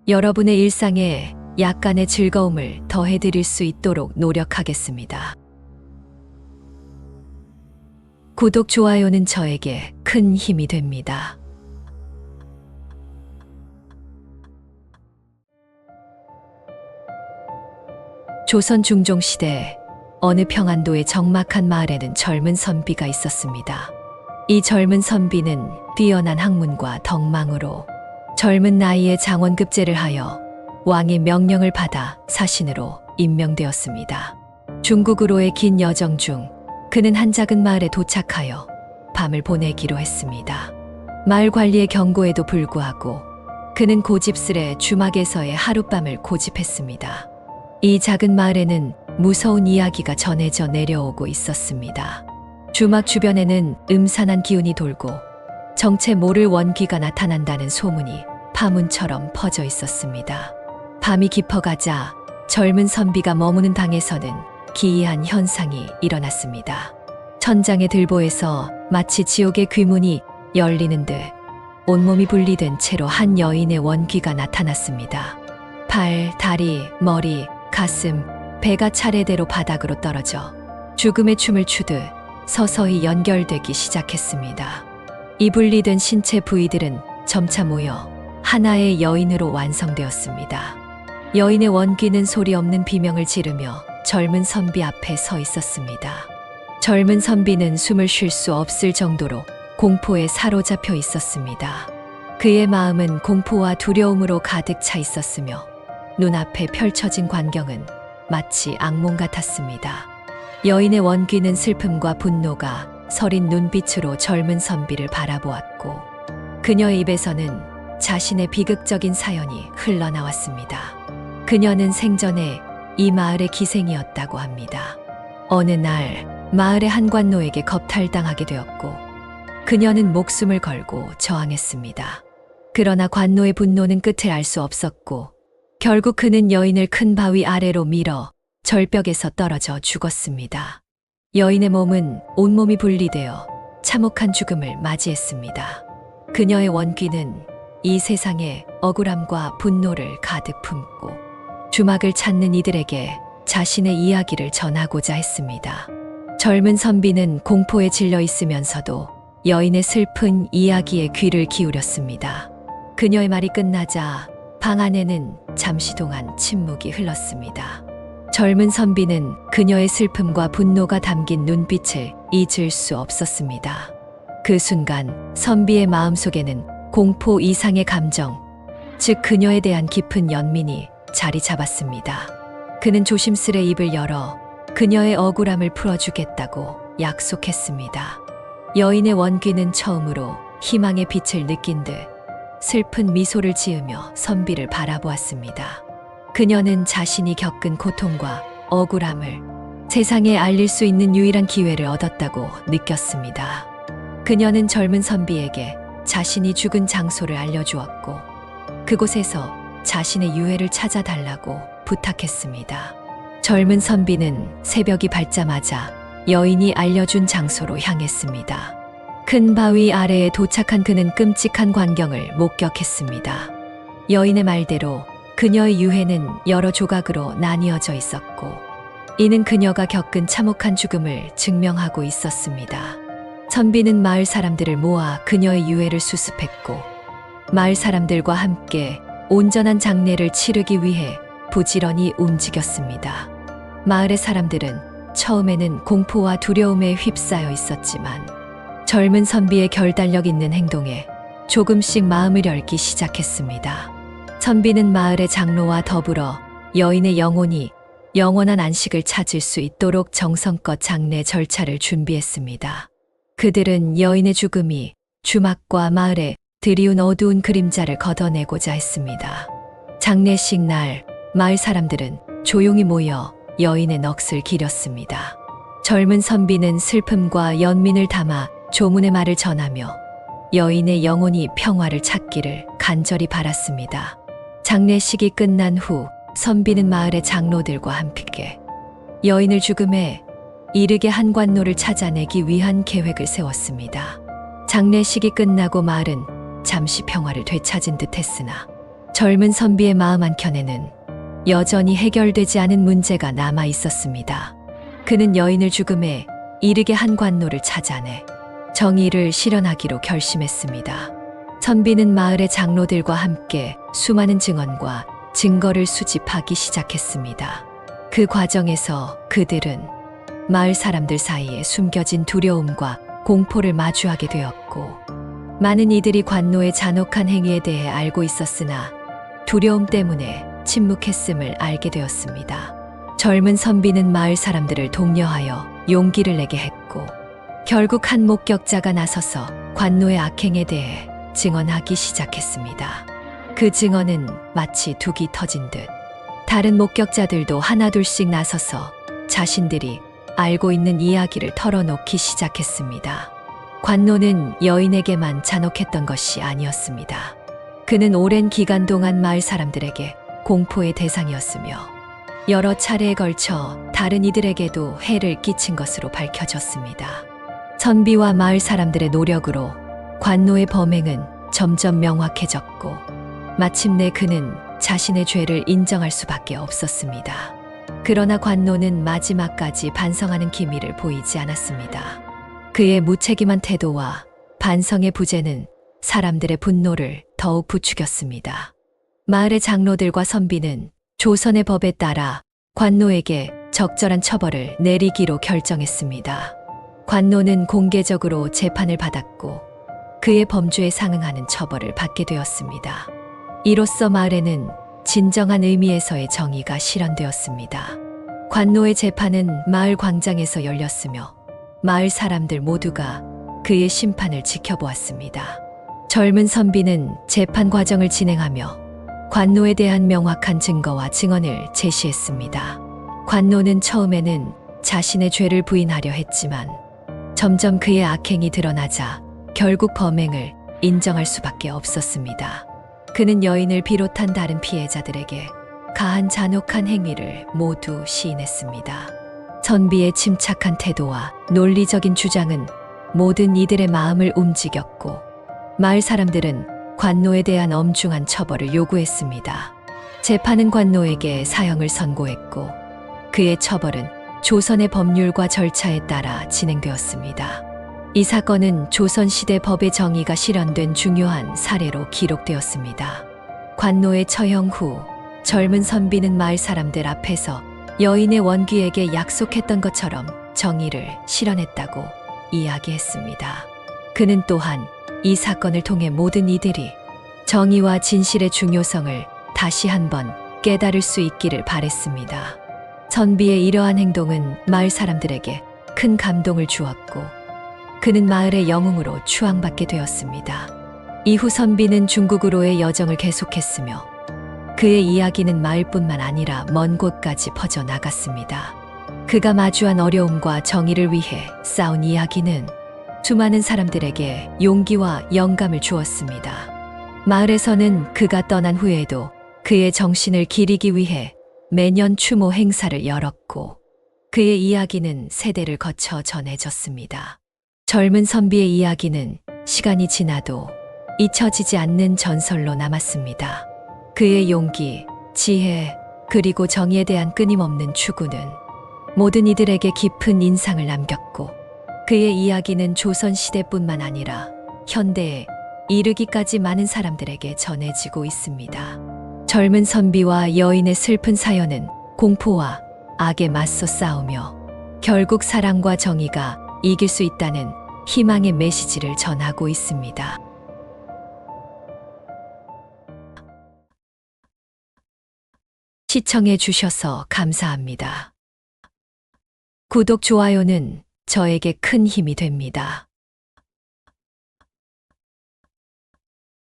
여러분의 일상에 약간의 즐거움을 더해드릴 수 있도록 노력하겠습니다. 구독, 좋아요는 저에게 큰 힘이 됩니다. 조선 중종시대 어느 평안도의 적막한 마을에는 젊은 선비가 있었습니다. 이 젊은 선비는 뛰어난 학문과 덕망으로 젊은 나이에 장원급제를 하여 왕의 명령을 받아 사신으로 임명되었습니다. 중국으로의 긴 여정 중 그는 한 작은 마을에 도착하여 밤을 보내기로 했습니다. 마을 관리의 경고에도 불구하고 그는 고집스레 주막에서의 하룻밤을 고집했습니다. 이 작은 마을에는 무서운 이야기가 전해져 내려오고 있었습니다. 주막 주변에는 음산한 기운이 돌고 정체 모를 원귀가 나타난다는 소문이 파문처럼 퍼져 있었습니다. 밤이 깊어가자 젊은 선비가 머무는 방에서는 기이한 현상이 일어났습니다. 천장의 들보에서 마치 지옥의 귀문이 열리는 듯 온몸이 분리된 채로 한 여인의 원귀가 나타났습니다. 발, 다리, 머리, 가슴, 배가 차례대로 바닥으로 떨어져 죽음의 춤을 추듯 서서히 연결되기 시작했습니다. 이 분리된 신체 부위들은 점차 모여 하나의 여인으로 완성되었습니다. 여인의 원귀는 소리 없는 비명을 지르며 젊은 선비 앞에 서 있었습니다. 젊은 선비는 숨을 쉴 수 없을 정도로 공포에 사로잡혀 있었습니다. 그의 마음은 공포와 두려움으로 가득 차 있었으며 눈앞에 펼쳐진 광경은 마치 악몽 같았습니다. 여인의 원귀는 슬픔과 분노가 서린 눈빛으로 젊은 선비를 바라보았고 그녀의 입에서는 자신의 비극적인 사연이 흘러나왔습니다. 그녀는 생전에 이 마을의 기생이었다고 합니다. 어느 날 마을의 한 관노에게 겁탈당하게 되었고 그녀는 목숨을 걸고 저항했습니다. 그러나 관노의 분노는 끝을 알 수 없었고 결국 그는 여인을 큰 바위 아래로 밀어 절벽에서 떨어져 죽었습니다. 여인의 몸은 온몸이 분리되어 참혹한 죽음을 맞이했습니다. 그녀의 원귀는 이 세상에 억울함과 분노를 가득 품고 주막을 찾는 이들에게 자신의 이야기를 전하고자 했습니다. 젊은 선비는 공포에 질려 있으면서도 여인의 슬픈 이야기에 귀를 기울였습니다. 그녀의 말이 끝나자 방 안에는 잠시 동안 침묵이 흘렀습니다. 젊은 선비는 그녀의 슬픔과 분노가 담긴 눈빛을 잊을 수 없었습니다. 그 순간 선비의 마음속에는 공포 이상의 감정, 즉 그녀에 대한 깊은 연민이 자리 잡았습니다. 그는 조심스레 입을 열어 그녀의 억울함을 풀어주겠다고 약속했습니다. 여인의 원귀는 처음으로 희망의 빛을 느낀 듯 슬픈 미소를 지으며 선비를 바라보았습니다. 그녀는 자신이 겪은 고통과 억울함을 세상에 알릴 수 있는 유일한 기회를 얻었다고 느꼈습니다. 그녀는 젊은 선비에게 자신이 죽은 장소를 알려주었고 그곳에서 자신의 유해를 찾아달라고 부탁했습니다. 젊은 선비는 새벽이 밝자마자 여인이 알려준 장소로 향했습니다. 큰 바위 아래에 도착한 그는 끔찍한 광경을 목격했습니다. 여인의 말대로 그녀의 유해는 여러 조각으로 나뉘어져 있었고 이는 그녀가 겪은 참혹한 죽음을 증명하고 있었습니다. 선비는 마을 사람들을 모아 그녀의 유해를 수습했고 마을 사람들과 함께 온전한 장례를 치르기 위해 부지런히 움직였습니다. 마을의 사람들은 처음에는 공포와 두려움에 휩싸여 있었지만 젊은 선비의 결단력 있는 행동에 조금씩 마음을 열기 시작했습니다. 선비는 마을의 장로와 더불어 여인의 영혼이 영원한 안식을 찾을 수 있도록 정성껏 장례 절차를 준비했습니다. 그들은 여인의 죽음이 주막과 마을에 드리운 어두운 그림자를 걷어내고자 했습니다. 장례식 날 마을 사람들은 조용히 모여 여인의 넋을 기렸습니다. 젊은 선비는 슬픔과 연민을 담아 조문의 말을 전하며 여인의 영혼이 평화를 찾기를 간절히 바랐습니다. 장례식이 끝난 후 선비는 마을의 장로들과 함께 여인을 죽음에 이르게 한관노를 찾아내기 위한 계획을 세웠습니다. 장례식이 끝나고 마을은 잠시 평화를 되찾은 듯 했으나 젊은 선비의 마음 한켠에는 여전히 해결되지 않은 문제가 남아 있었습니다. 그는 여인을 죽음에 이르게 한 관노를 찾아내 정의를 실현하기로 결심했습니다. 선비는 마을의 장로들과 함께 수많은 증언과 증거를 수집하기 시작했습니다. 그 과정에서 그들은 마을 사람들 사이에 숨겨진 두려움과 공포를 마주하게 되었고, 많은 이들이 관노의 잔혹한 행위에 대해 알고 있었으나 두려움 때문에 침묵했음을 알게 되었습니다. 젊은 선비는 마을 사람들을 독려하여 용기를 내게 했고, 결국 한 목격자가 나서서 관노의 악행에 대해 증언하기 시작했습니다. 그 증언은 마치 둑이 터진 듯 다른 목격자들도 하나둘씩 나서서 자신들이 알고 있는 이야기를 털어놓기 시작했습니다. 관노는 여인에게만 잔혹했던 것이 아니었습니다. 그는 오랜 기간 동안 마을 사람들에게 공포의 대상이었으며 여러 차례에 걸쳐 다른 이들에게도 해를 끼친 것으로 밝혀졌습니다. 선비와 마을 사람들의 노력으로 관노의 범행은 점점 명확해졌고, 마침내 그는 자신의 죄를 인정할 수밖에 없었습니다. 그러나 관노는 마지막까지 반성하는 기미를 보이지 않았습니다. 그의 무책임한 태도와 반성의 부재는 사람들의 분노를 더욱 부추겼습니다. 마을의 장로들과 선비는 조선의 법에 따라 관노에게 적절한 처벌을 내리기로 결정했습니다. 관노는 공개적으로 재판을 받았고 그의 범죄에 상응하는 처벌을 받게 되었습니다. 이로써 마을에는 진정한 의미에서의 정의가 실현되었습니다. 관노의 재판은 마을 광장에서 열렸으며 마을 사람들 모두가 그의 심판을 지켜보았습니다. 젊은 선비는 재판 과정을 진행하며 관노에 대한 명확한 증거와 증언을 제시했습니다. 관노는 처음에는 자신의 죄를 부인하려 했지만 점점 그의 악행이 드러나자 결국 범행을 인정할 수밖에 없었습니다. 그는 여인을 비롯한 다른 피해자들에게 가한 잔혹한 행위를 모두 시인했습니다. 선비의 침착한 태도와 논리적인 주장은 모든 이들의 마음을 움직였고, 마을 사람들은 관노에 대한 엄중한 처벌을 요구했습니다. 재판은 관노에게 사형을 선고했고, 그의 처벌은 조선의 법률과 절차에 따라 진행되었습니다. 이 사건은 조선시대 법의 정의가 실현된 중요한 사례로 기록되었습니다. 관노의 처형 후 젊은 선비는 마을 사람들 앞에서 여인의 원귀에게 약속했던 것처럼 정의를 실현했다고 이야기했습니다. 그는 또한 이 사건을 통해 모든 이들이 정의와 진실의 중요성을 다시 한번 깨달을 수 있기를 바랬습니다. 선비의 이러한 행동은 마을 사람들에게 큰 감동을 주었고, 그는 마을의 영웅으로 추앙받게 되었습니다. 이후 선비는 중국으로의 여정을 계속했으며 그의 이야기는 마을뿐만 아니라 먼 곳까지 퍼져나갔습니다. 그가 마주한 어려움과 정의를 위해 싸운 이야기는 수많은 사람들에게 용기와 영감을 주었습니다. 마을에서는 그가 떠난 후에도 그의 정신을 기리기 위해 매년 추모 행사를 열었고, 그의 이야기는 세대를 거쳐 전해졌습니다. 젊은 선비의 이야기는 시간이 지나도 잊혀지지 않는 전설로 남았습니다. 그의 용기, 지혜, 그리고 정의에 대한 끊임없는 추구는 모든 이들에게 깊은 인상을 남겼고, 그의 이야기는 조선시대뿐만 아니라 현대에 이르기까지 많은 사람들에게 전해지고 있습니다. 젊은 선비와 여인의 슬픈 사연은 공포와 악에 맞서 싸우며 결국 사랑과 정의가 이길 수 있다는 희망의 메시지를 전하고 있습니다. 시청해 주셔서 감사합니다. 구독, 좋아요는 저에게 큰 힘이 됩니다.